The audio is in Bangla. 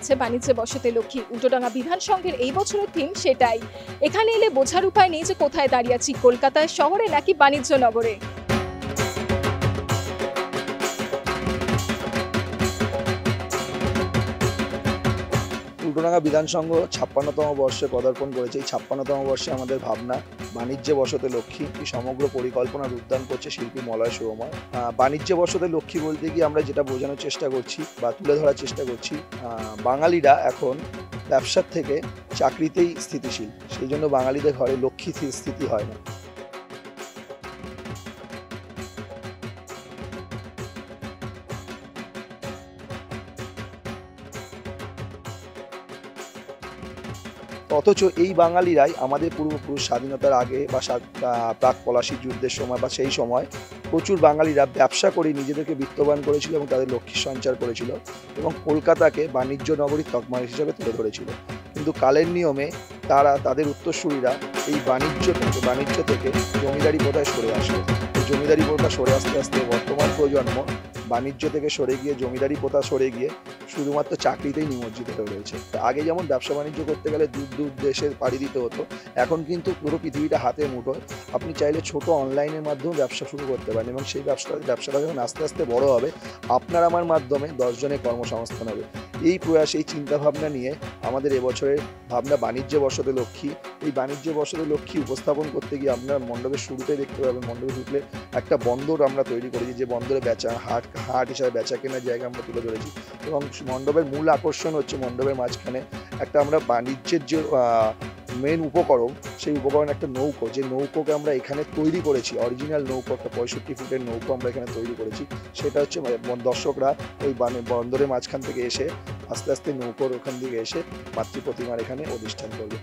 আছে বাণিজ্যে বসতে লক্ষ্মী। উল্টোডাঙ্গা বিধান সংঘের এই বছরের থিম সেটাই। এখানে এলে বোঝার উপায় নেই যে কোথায় দাঁড়িয়ে আছি, কলকাতায় শহরে নাকি বাণিজ্য নগরে। উল্টোডাঙ্গা বিধান সংঘ ৫৬তম বর্ষে পদার্পণ করেছে। এই ৫৬তম বর্ষে আমাদের ভাবনা বাণিজ্যে বসতে লক্ষ্মী, কি সমগ্র পরিকল্পনা রূপদান করছে শিল্পী মলয় সুরময়। বাণিজ্যে বসতে লক্ষ্মী বলতে গিয়ে আমরা যেটা বোঝানোর চেষ্টা করছি বা তুলে ধরার চেষ্টা করছি, বাঙালিরা এখন ব্যবসার থেকে চাকরিতেই স্থিতিশীল, সেই জন্য বাঙালিদের ঘরে লক্ষ্মী স্থিতি হয় না। অথচ এই বাঙালিরাই আমাদের পূর্বপুরুষ স্বাধীনতার আগে বা প্রাক পলাশী যুদ্ধের সময় বা সেই সময় প্রচুর বাঙালিরা ব্যবসা করে নিজেদেরকে বিত্তবান করেছিল এবং তাদের লক্ষ্মী সঞ্চার করেছিল এবং কলকাতাকে বাণিজ্য নগরীর তকমা হিসেবে তুলে ধরেছিল। কিন্তু কালের নিয়মে তাদের উত্তরসূরিরা এই বাণিজ্য থেকে জমিদারি প্রথায় সরে আসে। জমিদারি প্রথা সরে আস্তে আস্তে বর্তমান প্রজন্ম বাণিজ্য থেকে সরে গিয়ে জমিদারি প্রথা সরে গিয়ে শুধুমাত্র চাকরিতেই নিমজ্জিত হয়ে রয়েছে। আগে যেমন ব্যবসা বাণিজ্য করতে গেলে দূর দূর দেশে পাড়ি দিতে হতো, এখন কিন্তু পুরো পৃথিবীটা হাতের মুঠোয়। আপনি চাইলে ছোট অনলাইনের মাধ্যমে ব্যবসা শুরু করতে পারেন এবং সেই ব্যবসাটা যখন আস্তে আস্তে বড় হবে, আপনার আমার মাধ্যমে 10 জনের কর্মসংস্থান হবে। এই প্রয়াস, এই চিন্তাভাবনা নিয়ে আমাদের এবছরের ভাবনা বাণিজ্যে বসতে লক্ষ্মী। এই বাণিজ্যে বসতে লক্ষ্মী উপস্থাপন করতে গিয়ে আপনার মণ্ডপের শুরুতে দেখতে পাবেন, মণ্ডপে ঢুকলে একটা বন্দর আমরা তৈরি করেছি, যে বন্দরে হাট হিসাবে বেচা কেনার জায়গা আমরা তুলে ধরেছি। এবং মণ্ডপের মূল আকর্ষণ হচ্ছে মণ্ডপের মাঝখানে একটা আমরা বাণিজ্যের যে মেন উপকরণ, সেই উপকরণ একটা নৌকো, যে নৌকোকে আমরা এখানে তৈরি করেছি, অরিজিনাল নৌকো, একটা 65 ফুটের নৌকো আমরা এখানে তৈরি করেছি। সেটা হচ্ছে দর্শকরা ওই বন্দরের মাঝখান থেকে এসে আস্তে আস্তে নৌকোর ওখান দিকে এসে মাতৃ প্রতিমার এখানে অধিষ্ঠান করবে।